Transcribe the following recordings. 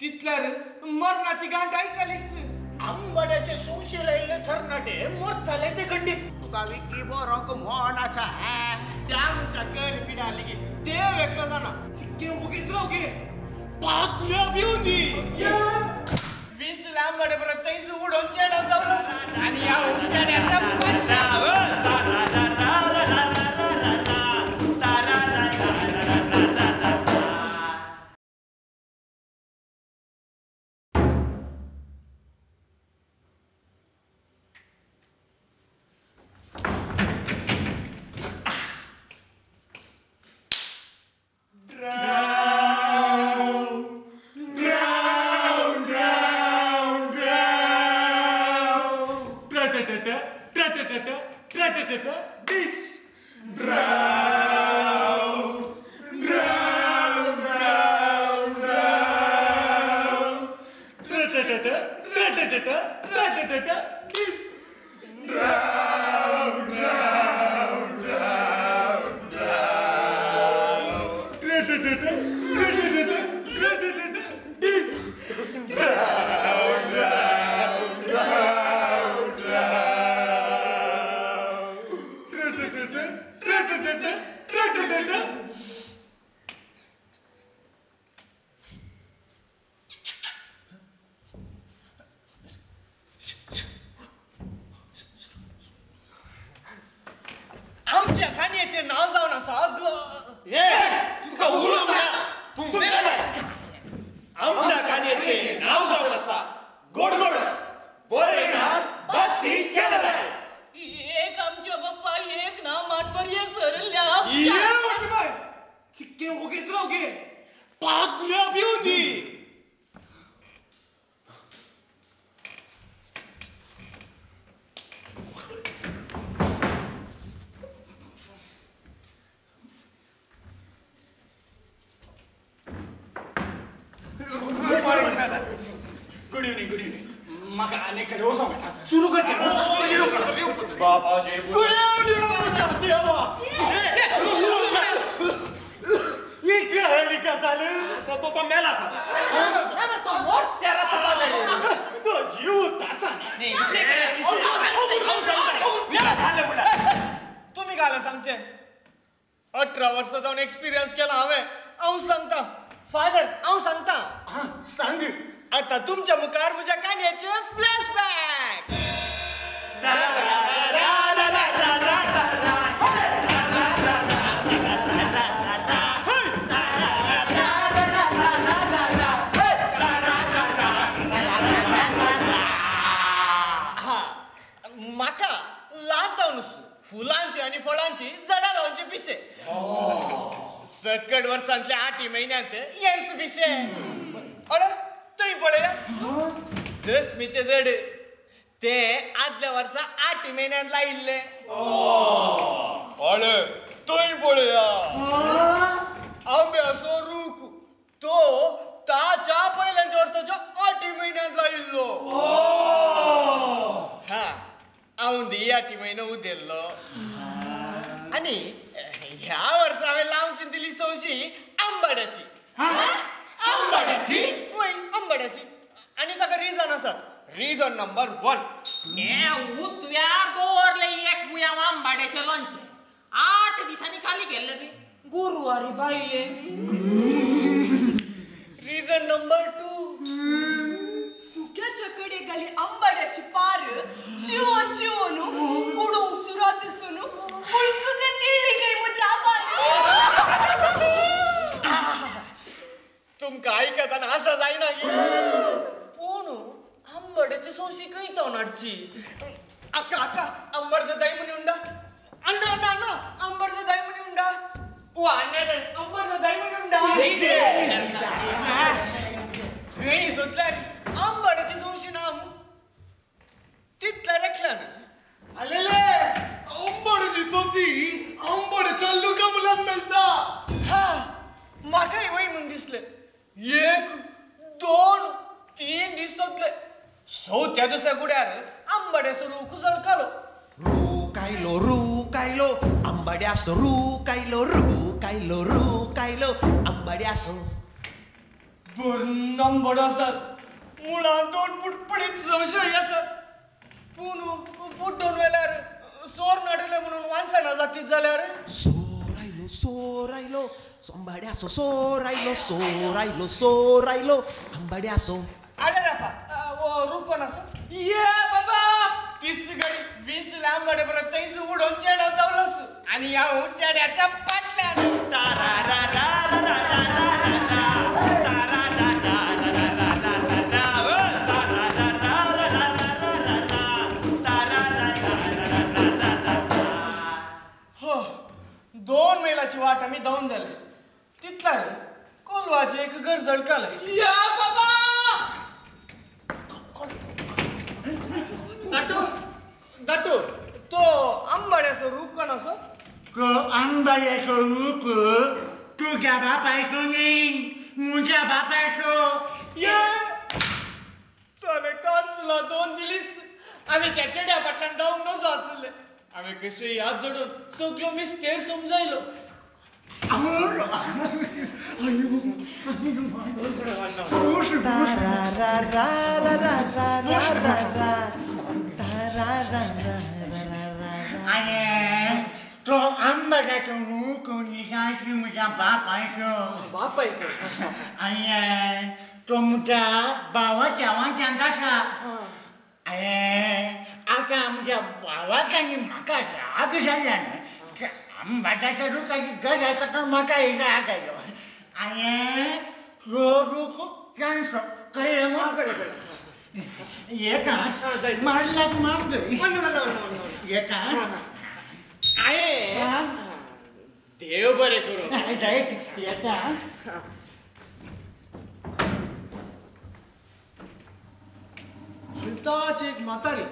तिथल्यार मरणाची गांठ ऐकलीस आंबाड्याचे संशय थरनाटे मोरथाले ते खंडित तुका विकी बोरोक म्हण आसा त्या आमच्या कर पिडाली गे ते वेखला जाना चिक्के उगीत रोगे पाकुल्या बिउंदी वीज लांबडे परत तैस उडून चेडा दवलस आणि या चेड्याचा पत्ता आमच्या खाण्याचे नाव जाऊन असा तुका उलो आमच्या खाण्याचे नाव जाऊन असा गोड गोड बरे बाती केलं एक आमच्या बाप्पा एक ना मानवर ये सरल्या चिक्के उगीत रोगे पाकुल्या बिउंदी गुड इव्हनिंग म्हाका आनीक कडेन वचोंक आसा सुरू करचें बाबाजी गुड तो मेला तो जीव तासा तुम्ही घाला सांगचे 18 वर्ष जाऊन एक्सपिरियन्स केला हांवें हांव सांगता फादर हांव सांगता सांग आता तुमच्या मुखार म्हज्या काणयेचे फ्लॅशबॅक म्हाका लावता फुलांची आणि फळांची झाडां लावची पिशे सकट वर्सांतले 8 महिन्यांत येस पिशे अरे तुम्ही पळया दसमीचे जड ते आदल्या वर्सा 8 महिन्यांत लायिल्ले अरे तुम्ही पळया आंब्याचो रूख तो ताच्या पहिल्यांच्या वर्साच्या 8 महिन्यांत लायिल्लो हा औंदी 8 महिने उदेल्लो आणि ह्या वर्सा हांवें लावची दिली सौशी आंबाड्याची आंबाड्याची होय आंबाड्याची आणि ताका रिजन आसात रिजन नंबर 1 हे उतव्यार दवरले एक बुया आंबाड्याचे लोणचे 8 दिसांनी खाली गेले बी गुरुवारी बायले रिजन नंबर 2 सुक्याच्या कडे गाली आंबाड्याची पार चिवून चिवून उडोंक सुरात सुन फुलक गंदिली गई म्हज्या तुमकां आयकताना आसा जायना गे पूण आंबाड्याची सौशी खंय तोंडाडची अक्का अक्का अंबर्द दही उंडा अण्णा अण्णा अण्णा अंबर्द दही उंडा ओ अण्णा अंबर्द दही उंडा नाही सोदल्यार आंबाड्याची सौशी ना तितल्या रेखल्यान आलेले आंबाड्याची सोची आंबाड्याच्या लुका मुलांत मेळटा हा म्हाकाय वय म्हूण दिसलें 1 2 3 दीस सोदले चवथ्या दुसऱ्या गुड्यार आंबाड्याचो रूख झळकालो रू कायलो आंबाड्याचो रू कायलो आंबाड्याचो नंबर आसात मुळां 2 पुटपडीत संशय आसात पूण बुड्डोन वेल्यार सोर नडले म्हणून वानसना जातीत जाल्यार Sorailo, sombadeaso, sorailo, ambadeaso. आले रापा वो रुको ना सो ये बाबा तीस गडी वीज लांबडे परत तैस उडून चेडा दवलस आणि या चेड्याच्या पाटल्यान हो 2 मैलाची वाट आम्ही धावून झाले तिथला रे कोलवाचे एक घर झळकालंय या बाबा दटू तो आंबाड्याचं रूप कोण असं तो आंबाड्याचो रूप तुझ्या बापायचो नाही मुझ्या बापायचो ये त्याने कांचला 2 दिलीस आम्ही त्या चेड्या पाटल्यान धावून नजो असले आम्ही कसे हात जोडून सगळं मिस्तेर समजायलो आणि तो आंबाड्याचो रूप निघायची मुझ्या बापायचो बापायचं आणि तो मुझ्या भावाच्या वांच्यान आसा आणि आता मुझ्या भावाच्यानी म्हाका राग जाल्ला न्हय आंबाड्याच्या रुखाची गजाल तर म्हाका राग आयलो आणि तो रूख जाणसो कळ्ळें म्हाका येता मारल्याक मारतय येता आहे देव बरे करू जायत येता ताच एक म्हातारी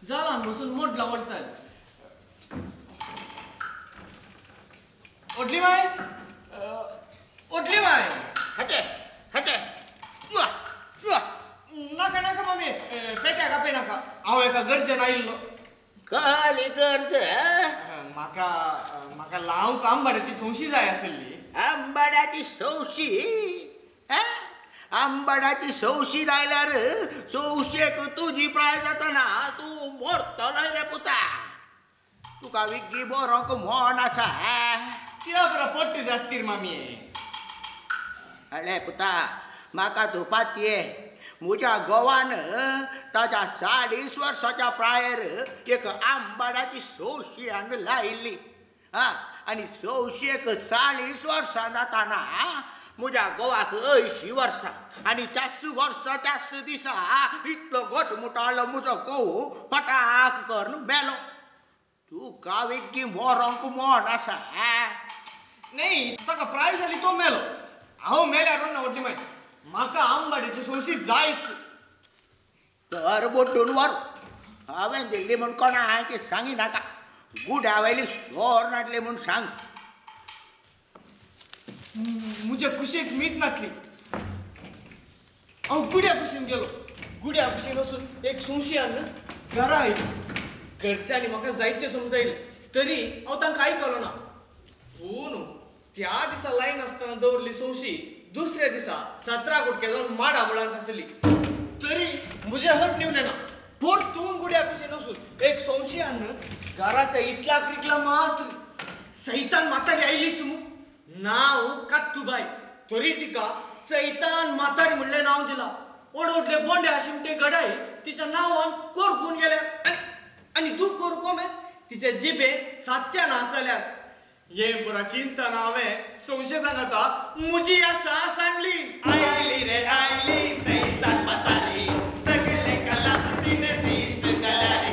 जालान बसून मोडला वळताली ओटली बाय हटे हटे नाका नाका मम्मी पेट्या कापे नाका हांव एका गरजेन आयिल्लो काली करत म्हाका लावंक आंबाड्याची सोंशी जाय आसली आंबाड्याची सौशी आंबाड्याची सौशी लायल्यार सौशेक तुजी प्राय जातना तूं मरतलो रे पुता तुका विग्गी बरोंक म्हण आसा त्या बरा पट्टी जास्तीर मामी अरे पुता म्हाका तूं पातये म्हज्या गोवान ताच्या 40 वर्साच्या प्रायर एक आंबाड्याची सौशी हांगा लायिल्ली आनी सौशेक 40 वर्सां जाताना म्हज्या घोवाक 80 वर्सां आनी त्याच वर्सा त्याच दिसा इतलो घटमुटाळो म्हजो घोव पटाक करून मेलो तुका विग्गी मोरोंक म्हण आसा नाही ताका प्राय जाली तो मेलो हांव मेल्यार ना ओटली मागीर म्हाका आंबाड्याची सोंशी जायच तर बोटून वर हांवें दिल्ली म्हूण कोणा की सांगी नाका गुड्या वयली सोर नाटली म्हूण सांग म्हज्या कुशीक मीठ नासली हांव गुड्या कुशीन गेलो गुड्या कुशीन वचून एक सोंशी हाडून घरा आयली घरच्यांनी म्हाका जायते समजायले तरी हांव तांकां आयकलो ना पूण त्या दिसा लायन आसतना दवरली सोंशी दुसऱ्या दिसा 17 गुटके जावन माडा मुळांत आसली तरी म्हजे हट निवले ना परतून गुड्या कुशीन वचून एक सोंशी हाडून घराच्या इतल्याक रिकला मात्र सैतान म्हातारी आयलीच नाव कात्तूबाई तरी तिका सैतान म्हातारी म्हणलें नांव दिलां ओडोटले बोंडे आशिमटे गडाई तिच्या नांवान कोरकून गेल्या आनी दूख कोर कोमे तिच्या जिबेन सात्या नासल्यार ये पुरा चिंता ना हांवें संशय सांगता म्हजी आशा सांडली आयली रे आयली सैतान म्हातारी सगळे कलास तिने दिश्ट गल्यारी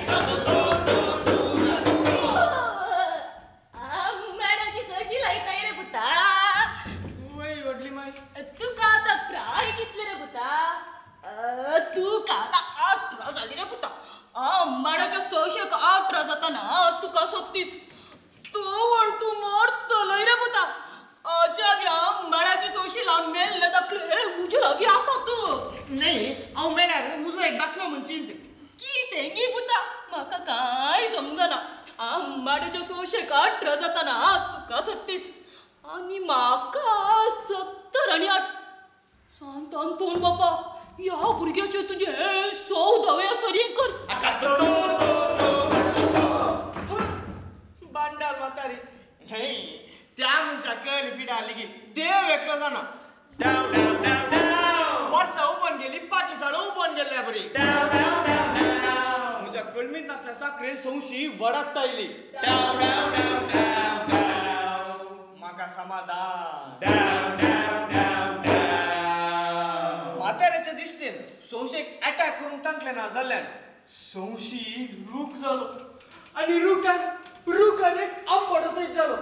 आंबाड्याची सोशी लायताय रे पुता वय वडली माय तुका आता प्राय कितले रे पुता तुका आता 18 झाली रे पुता आंबाड्याच्या सोशेक 18 जाताना तुका 36 तू मरतलो रे पुता अच्या आंबाड्याची सोशीला मेल्ले दाखले मुजे लागी आसा तू नाही हांव मेल्यार म्हजो एक दाखलो म्हण चिंत कितें गी पुता म्हाका कांय समजना आंबाड्याच्या सोशेक 18 जाताना तुका 36 आनी म्हाका 70 आनी 8 शांत आंतोन बापा या भुरग्याचे तुझे 14व्या सरीन कर. बांडाल म्हातारी हे त्या मुंच्या कर पिडाली की देव एकला जाना डाव डाव डाव डाव वर्षा उबन गेली पाकिस्तान उबन गेल्या बरी डाव डाव डाव डाव मुंच्या कळमीत नातल्या साखरेन संशी वडात तायली डाव डाव डाव डाव डाव माका समाधान डाव डाव डाव डाव म्हाताऱ्याच्या दिसतेन संशेक अटॅक करून तांतले ना जाल्यान संशी रूख जालो आणि रुखान एक आंबड सैत जालो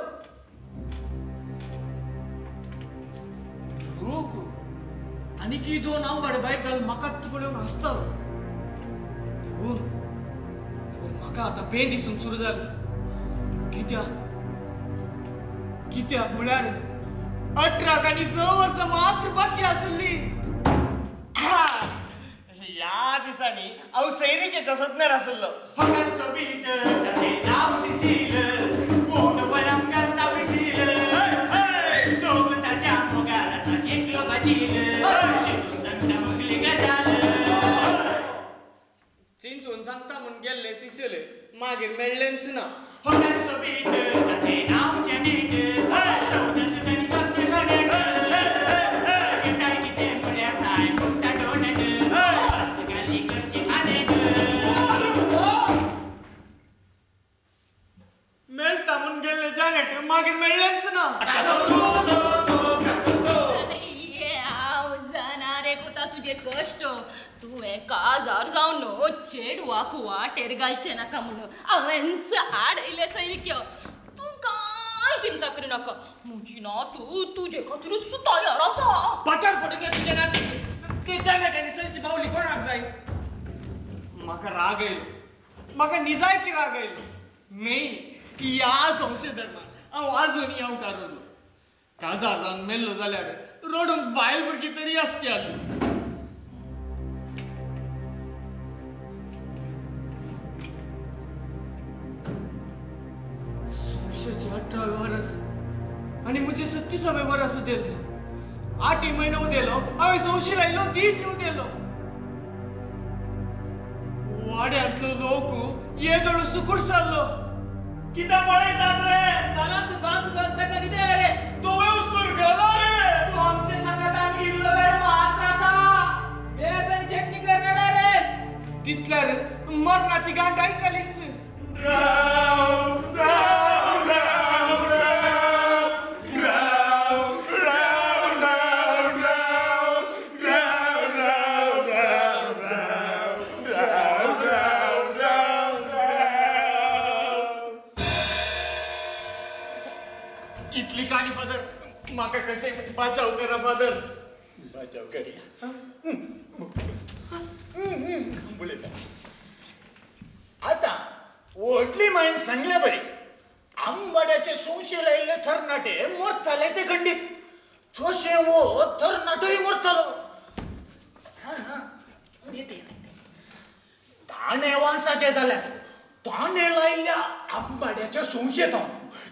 रूख आणि की दोन आंबड भायर घाल म्हाका पळोवन हसतालो पूण म्हाका आतां पे दिसून सुरू जालें कित्याक म्हळ्यार 18 आनी 6 वर्सां मात्र बाकी आसली या दिसांनी हांव सैनिकेच्या सत्नार आसलो फकत सोबीत ताचे नाव सिसील कोण वळम घालता विसील दोग ताच्या मोगार असा एकलो बाजील चिंतून सांगता मुकली गजाल चिंतून सांगता म्हूण गेल्ले सिसील मागीर मेळ्ळेंच ना फकत सोबीत ताचे नाव जनेक सौद सुदनी सत्य सोनेक केसाय किते मुळ्या साय मुक्ता डोनेक असगाली करची खानेक मेळटा म्हूण गेल्ले जानेट मागीर मेळ्ळेंच ना हांव जाणा रे पुता तुजे कश्ट तूं एका आजार जावन न्हू चेडवाक वाटेर घालचें नाका म्हणून हांवेंच आडयले सैनिक्य तूं कांय चिंता करूं नाका म्हजी नातू तुजे खातीर तयार आसा पातार पडून तुजे नाती ते जानेट्यांनी सयची बावली कोणाक जाय म्हाका राग येयलो म्हाका निजायकी राग येयलो नाही या संशोधनात हांव आजुनी हांव कारोलो काजार जावन मेल्लो जाल्यार रडूंक बायल भुरगीं तरी आसती आली संशयाचे 18 वर्स आनी म्हजे 36 वर्स उदेले 8 म्हयनो उदेलो हांवें संशय लायलो दीस येऊ देलो वाड्यांतलो लोक येदोळू सुकूट जाल्लो कित्याक पळयतात रे सालांत बांद घालता कितें रे तुवें उस्तूर केलो रे तू आमचे संगतान इल्लो वेळ मात्र आसा बेसन चटणी करनाडा रे तितल्यार मरणाची गांठ आयकलीस राव राव राव राव राव राव राव राव राव राव राव राव राव राव राव इतली काणी फादर म्हाका कशें बाचाव करा फादर बाचाव करया आता व्हडली मायन सांगले बरी आंबाड्याचे संशय लायिल्ले तरणाटे मरताले ते खंडीत तशें वो तरणाटोय मरतालो ताणे वाचाचे जाल्यार ताणे लायिल्ल्या आंबाड्याच्या संशयेत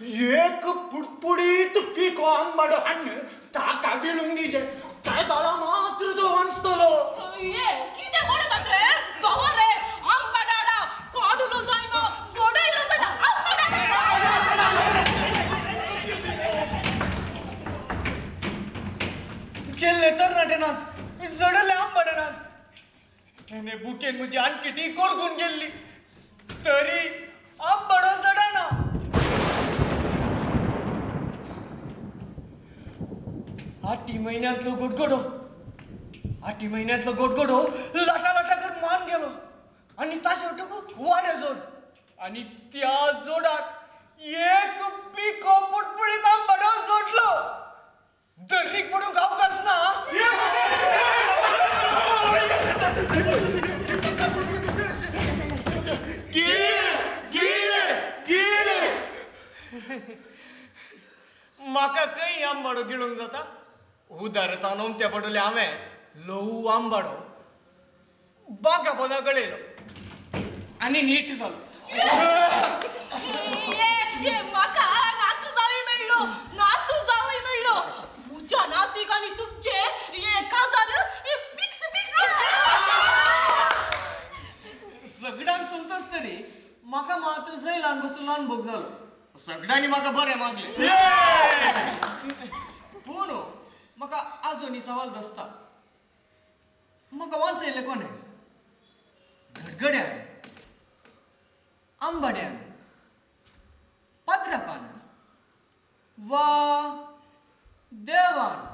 एक पुडपुडीत पिको आंबाडो हाडून ताका गिळून दिजे त्याला मात्र तो वाचतलो कितें म्हणटात रे गवर रे आंबाडाडा काडूलो जायना सोडयलो जायना गेल्ले तरणाटेनात जडले आंबडनात हेने बुकेन म्हजी आनकिटी कोरगून गेल्ली तरी आंबडो जडना आठी महिन्यांतलो गोडगोडो लाटा लाटा कर मान गेलो आणि ताचे उठक वाऱ्या जोड आणि त्या जोडाक एक पिको पुडपुडीत आंबडो जोडलो दर्रीक पडूंक अवकाश ना म्हाका खंय आंबाडो गिळूंक जाता उदार तांदून त्या पडले हांवें ल्हवू आंबाडो बागा बोला गळयलो आनी नीट जालो म्हाका नातू जावई मेळ्ळो म्हज्या नातीक आनी तुमचे 1000 म्हाका मात्र सय ल्हान बसून ल्हान भोग जालो सगळ्यांनी म्हाका बरें मागलें पूण म्हाका आजुनी सवाल दसता म्हाका वाचयलें कोणें गडगड्यान आंबाड्यान पात्रापान वा देवान